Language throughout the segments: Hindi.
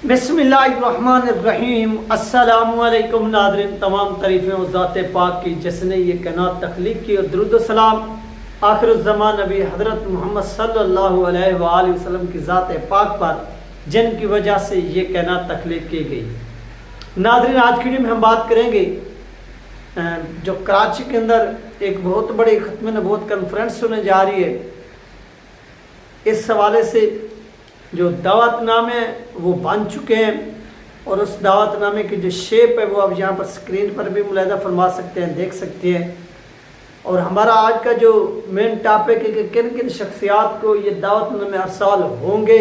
बिस्मिल्लाहिर्रहमानिर्रहीम। अस्सलामुअलैकुम नाज़रीन, तमाम तारीफ़ें उस ज़ात पाक की जिसने ये कायनात तख्लीक़ की और दुरूद सलाम आखिरुज़्ज़मान नबी हज़रत मोहम्मद सल्लल्लाहु अलैहि वसल्लम की ज़ात पाक पर, जिनकी वजह से ये कायनात तख्लीक़ की गई। नाज़रीन, आज की वीडियो में हम बात करेंगे जो कराची के अंदर एक बहुत बड़ी ख़त्म नबूवत कॉन्फ्रेंस होने जा रही है। इस हवाले से जो दावतनामे वो बन चुके हैं और उस दावतनामे की जो शेप है वो आप यहाँ पर स्क्रीन पर भी मुलाहिदा फरमा सकते हैं, देख सकते हैं। और हमारा आज का जो मेन टॉपिक है कि किन किन शख्सियात को ये दावतनामे अरसाल होंगे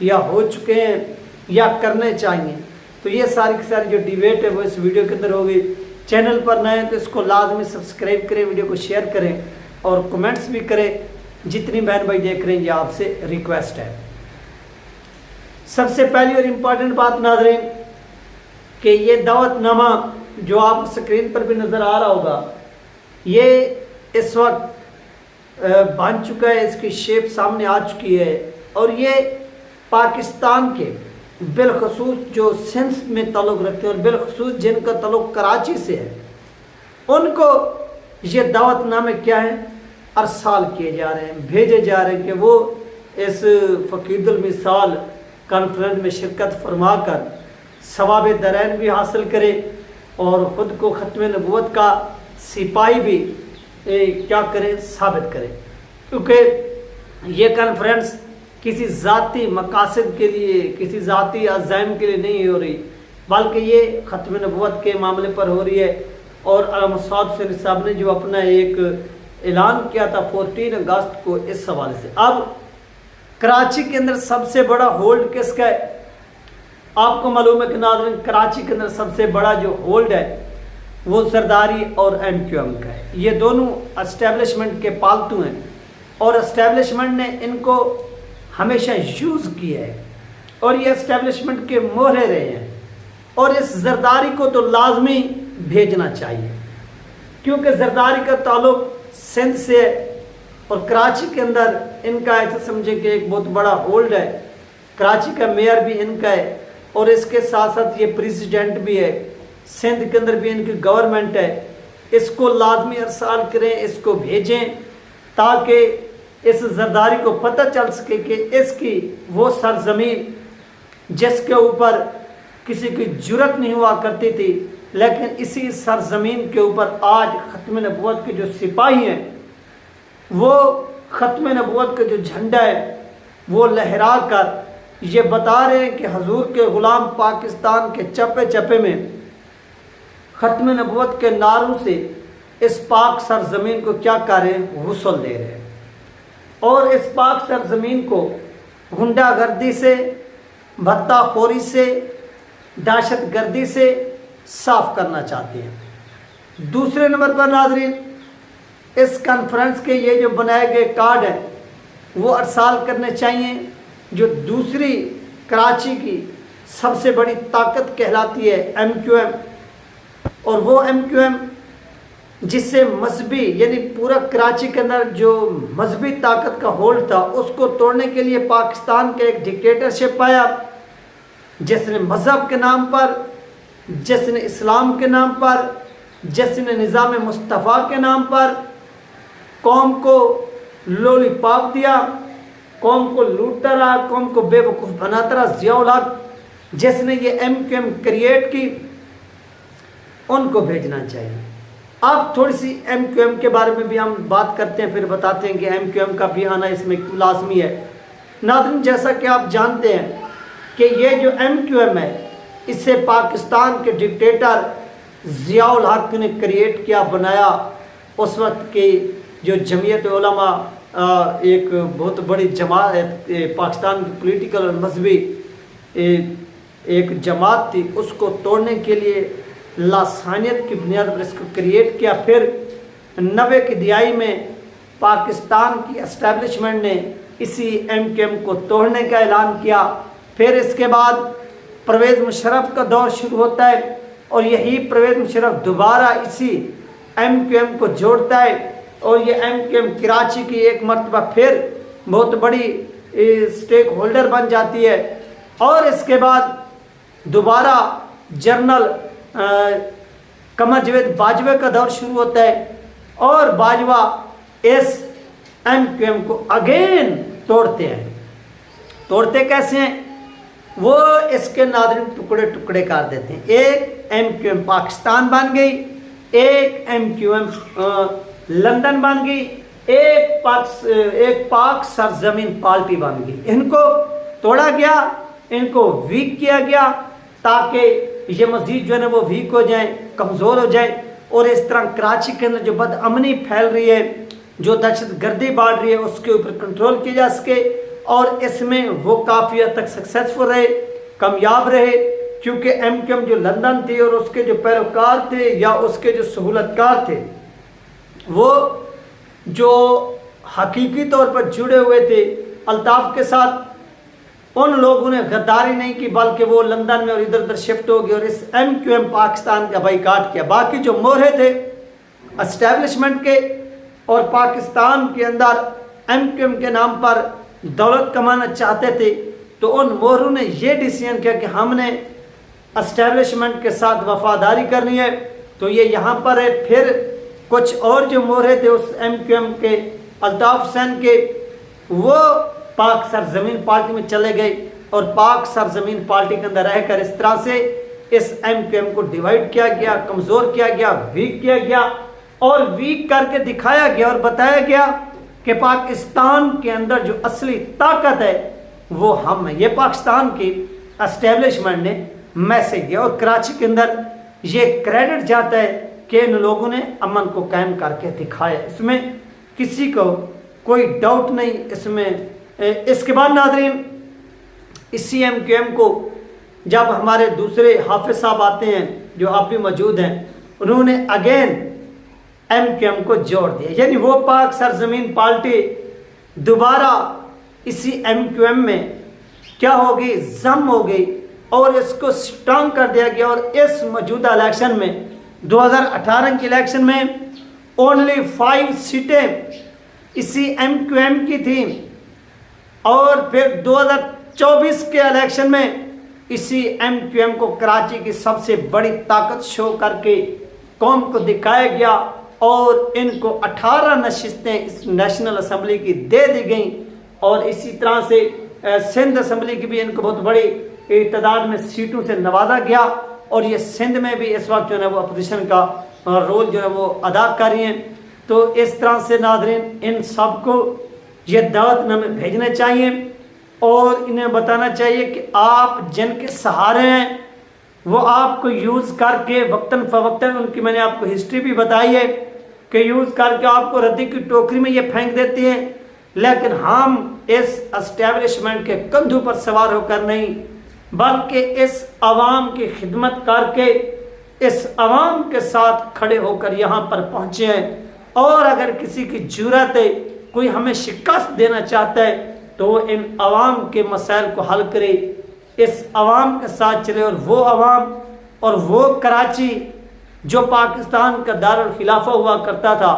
या हो चुके हैं या करने चाहिए। तो ये सारी की सारी जो डिबेट है वो इस वीडियो के अंदर होगी। चैनल पर नए हैं तो इसको लाजमी सब्सक्राइब करें, वीडियो को शेयर करें और कमेंट्स भी करें। जितनी बहन भाई देख रहे हैं ये आपसे रिक्वेस्ट है। सबसे पहली और इम्पॉर्टेंट बात नाज़रीन कि ये दावतनामा जो आप स्क्रीन पर भी नज़र आ रहा होगा, ये इस वक्त बन चुका है, इसकी शेप सामने आ चुकी है। और ये पाकिस्तान के बिलखसूस जो सिंध में ताल्लुक़ रखते हैं और बिलखसूस जिनका ताल्लुक़ कराची से है, उनको ये दावतनामे क्या है अरसाल किए जा रहे हैं, भेजे जा रहे हैं कि वो इस फ़कीदुल मिसाल कॉन्फ्रेंस में शिरकत फरमा कर सवाब दरैन भी हासिल करे और ख़ुद को ख़त्म नबूवत का सिपाही भी क्या करें, साबित करें। क्योंकि ये कॉन्फ्रेंस किसी ज़ाती मकासद के लिए, किसी ज़ाती अज़ाइम के लिए नहीं हो रही, बल्कि ये ख़त्म नबूवत के मामले पर हो रही है। और मसूद हुसैन साहब ने जो अपना एक ऐलान किया था 14 अगस्त को, इस हवाले से अब कराची के अंदर सबसे बड़ा होल्ड किसका है? आपको मालूम है कि नाज़रीन, कराची के अंदर सबसे बड़ा जो होल्ड है वो जरदारी और MQM का है। ये दोनों एस्टेब्लिशमेंट के पालतू हैं और एस्टेब्लिशमेंट ने इनको हमेशा यूज़ किया है और ये एस्टेब्लिशमेंट के मोहरे रहे हैं। और इस जरदारी को तो लाजमी भेजना चाहिए क्योंकि जरदारी का ताल्लुक सिंध से है और कराची के अंदर इनका ऐसा समझे कि एक बहुत बड़ा होल्ड है। कराची का मेयर भी इनका है और इसके साथ साथ ये प्रेसिडेंट भी है। सिंध के अंदर भी इनकी गवर्नमेंट है। इसको लाजमी अरसाल करें, इसको भेजें ताकि इस जरदारी को पता चल सके कि इसकी वो सरजमीन जिसके ऊपर किसी की जुर्रत नहीं हुआ करती थी, लेकिन इसी सरजमीन के ऊपर आज ख़त्म नबूवत के जो सिपाही हैं वो ख़त्म नबूवत का जो झंडा है वो लहरा कर ये बता रहे हैं कि हजूर के ग़ुलाम पाकिस्तान के चप्पे चप्पे में ख़त्म नबूवत के नारों से इस पाक सरजमीन को क्या कर रहे हैं, गुस्ल दे रहे हैं। और इस पाक सरजमीन को गुंडागर्दी से, भत्ताखोरी से, दहशत गर्दी से साफ करना चाहते हैं। दूसरे नंबर पर नाज़रीन, इस कॉन्फ्रेंस के ये जो बनाए गए कार्ड हैं वो अरसाल करने चाहिए। जो दूसरी कराची की सबसे बड़ी ताकत कहलाती है MQM, और वो MQM जिससे मजहबी यानी पूरा कराची के अंदर जो मजहबी ताकत का होल्ड था उसको तोड़ने के लिए पाकिस्तान का एक डिक्टेटरशिप आया, जिसने मज़हब के नाम पर, जिसने इस्लाम के नाम पर, जिसने निज़ाम मुस्तफ़ा के नाम पर कौम को लॉलीपॉप दिया, कौम को लूटता रहा, कौम को बेवकूफ़ बनाता रहा। ज़ियाउल हक जिसने ये MQM क्रिएट की, उनको भेजना चाहिए। अब थोड़ी सी MQM के बारे में भी हम बात करते हैं, फिर बताते हैं कि MQM का भी आना इसमें लाजमी है। नाज़रीन, जैसा कि आप जानते हैं कि ये जो MQM है इसे पाकिस्तान के डिक्टेटर ज़ियाउल हक ने क्रिएट किया, बनाया। उस वक्त की जो जमीयत उलमा एक बहुत बड़ी जमात, पाकिस्तान की पॉलिटिकल और मजहबी एक जमात थी, उसको तोड़ने के लिए लासानियत की बुनियाद पर इसको क्रिएट किया। फिर 90 की दिहाई में पाकिस्तान की एस्टेब्लिशमेंट ने इसी MQM को तोड़ने का ऐलान किया। फिर इसके बाद परवेज़ मुशर्रफ का दौर शुरू होता है और यही परवेज़ मुशर्रफ दोबारा इसी MQM को जोड़ता है और ये MQM कराची की एक मरतबा फिर बहुत बड़ी स्टेक होल्डर बन जाती है और इसके बाद दोबारा जनरल कमर जावेद बाजवा का दौर शुरू होता है और बाजवा इस MQM को अगेन तोड़ते हैं। तोड़ते कैसे हैं? वो इसके नाज़रीन टुकड़े टुकड़े कर देते हैं। एक MQM पाकिस्तान बन गई, एक MQM लंदन बन गई, एक पाक सरजमीन पार्टी बन गई। इनको तोड़ा गया, इनको वीक किया गया ताकि ये मजीद जो है ना वो वीक हो जाए, कमज़ोर हो जाए। और इस तरह कराची के अंदर जो बदअमनी फैल रही है, जो दहशत गर्दी बढ़ रही है, उसके ऊपर कंट्रोल किया जा सके। और इसमें वो काफ़ी हद तक सक्सेसफुल रहे, कामयाब रहे, क्योंकि MQM जो लंदन थी और उसके जो पैरोकार थे या उसके जो सहूलतकार थे, वो जो हकीकी तौर पर जुड़े हुए थे अल्ताफ़ के साथ, उन लोगों ने गद्दारी नहीं की, बल्कि वो लंदन में और इधर उधर शिफ्ट हो गए और इस MQM पाकिस्तान का बाइकाट किया। बाकी जो मोहरे थे एस्टेब्लिशमेंट के और पाकिस्तान के अंदर MQM के नाम पर दौलत कमाना चाहते थे, तो उन मोहरों ने ये डिसीजन किया कि हमने एस्टेब्लिशमेंट के साथ वफादारी करनी है। तो ये यहाँ पर है। फिर कुछ और जो मोहरे थे उस MQM के अल्ताफ़ हुसैन के, वो पाक सरजमीन पार्टी में चले गए और पाक सरजमीन पार्टी के अंदर रहकर इस तरह से इस MQM को डिवाइड किया गया, कमज़ोर किया गया, वीक किया गया। और वीक करके दिखाया गया और बताया गया कि पाकिस्तान के अंदर जो असली ताकत है वो हम हैं। ये पाकिस्तान की एस्टेब्लिशमेंट ने मैसेज दिया और कराची के अंदर ये क्रेडिट जाता है कि इन लोगों ने अमन को कायम करके दिखाया। इसमें किसी को कोई डाउट नहीं इसमें। इसके बाद नाज़रीन, इसी MQM को जब हमारे दूसरे हाफिज साहब आते हैं जो आप भी मौजूद हैं, उन्होंने अगेन MQM को जोड़ दिया, यानी वो पाक सरजमीन पार्टी दोबारा इसी MQM में क्या हो गई, जम हो गई और इसको स्ट्रांग कर दिया गया। और इस मौजूदा इलेक्शन में 2018 के इलेक्शन में ओनली 5 सीटें इसी MQM की थी और फिर 2024 के इलेक्शन में इसी MQM को कराची की सबसे बड़ी ताकत शो करके कौम को दिखाया गया और इनको 18 नशिस्तें इस नेशनल असम्बली की दे दी गई। और इसी तरह से सिंध असम्बली की भी इनको बहुत बड़ी तादाद में सीटों से नवाजा गया और ये सिंध में भी इस वक्त जो है वो अपोजिशन का रोल जो है वो अदा कर रही हैं। तो इस तरह से नाज़रीन, इन सब को ये दावतनामे भेजने चाहिए और इन्हें बताना चाहिए कि आप जिनके सहारे हैं वो आपको यूज़ करके वक्तन फ़वक्तन, उनकी मैंने आपको हिस्ट्री भी बताई है कि यूज़ करके आपको रद्दी की टोकरी में ये फेंक देते हैं। लेकिन हम इस एस्टेब्लिशमेंट के कंधों पर सवार होकर नहीं, बल्कि इस आवाम की खिदमत करके इस आवाम के साथ खड़े होकर यहाँ पर पहुँचे हैं। और अगर किसी की जुर्रत है, कोई हमें शिकस्त देना चाहता है, तो इन आवाम के मसाइल को हल करे, इस आवाम के साथ चले। और वो आवाम और वो कराची जो पाकिस्तान का दारुल खिलाफा हुआ करता था,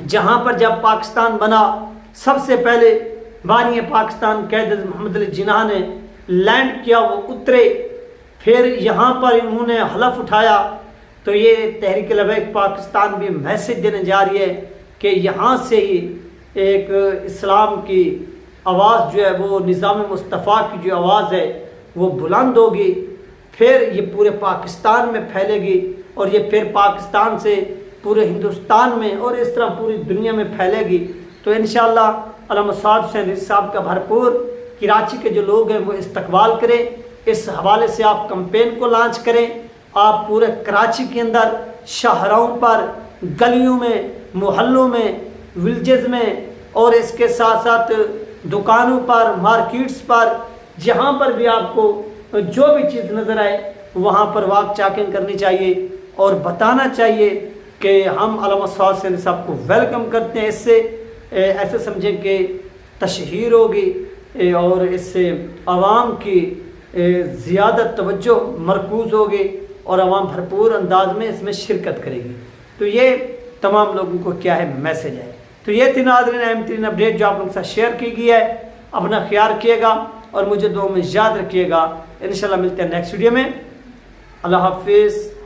जहाँ पर जब पाकिस्तान बना सबसे पहले बानी पाकिस्तान कैद मोहम्मद अली जिन्ना ने लैंड किया, वो उतरे, फिर यहाँ पर इन्होंने हलफ उठाया। तो ये तहरीक लबैक पाकिस्तान भी मैसेज देने जा रही है कि यहाँ से ही एक इस्लाम की आवाज़ जो है वो निज़ाम मुस्तफ़ा की जो आवाज़ है वो बुलंद होगी, फिर ये पूरे पाकिस्तान में फैलेगी और ये फिर पाकिस्तान से पूरे हिंदुस्तान में और इस तरह पूरी दुनिया में फैलेगी। तो इंशाअल्लाह अल्लामा साद हुसैन साहब का भरपूर कराची के जो लोग हैं वो इस्तकबाल करें। इस हवाले से आप कैंपेन को लॉन्च करें। आप पूरे कराची के अंदर शहरों पर, गलियों में, मोहल्लों में, विलेजेस में और इसके साथ साथ दुकानों पर, मार्केट्स पर, जहाँ पर भी आपको जो भी चीज़ नज़र आए वहाँ पर वाक चेकिंग करनी चाहिए और बताना चाहिए कि हम अल्लामा साद हुसैन साहब को वेलकम करते हैं। इससे ऐसे समझें कि तशहीर होगी और इससे आवाम की ज़्यादा तवज्जो मरकूज़ होगी और आवाम भरपूर अंदाज में इसमें शिरकत करेगी। तो ये तमाम लोगों को क्या है मैसेज है। तो ये थी नाज़रीन अहम तरीन अपडेट जो आप लोगों के साथ शेयर की गई है। अपना ख्याल रखिएगा। और मुझे दुआ में याद रखिएगा। इंशाल्लाह मिलते हैं नेक्स्ट वीडियो में। अल्लाह हाफिज़।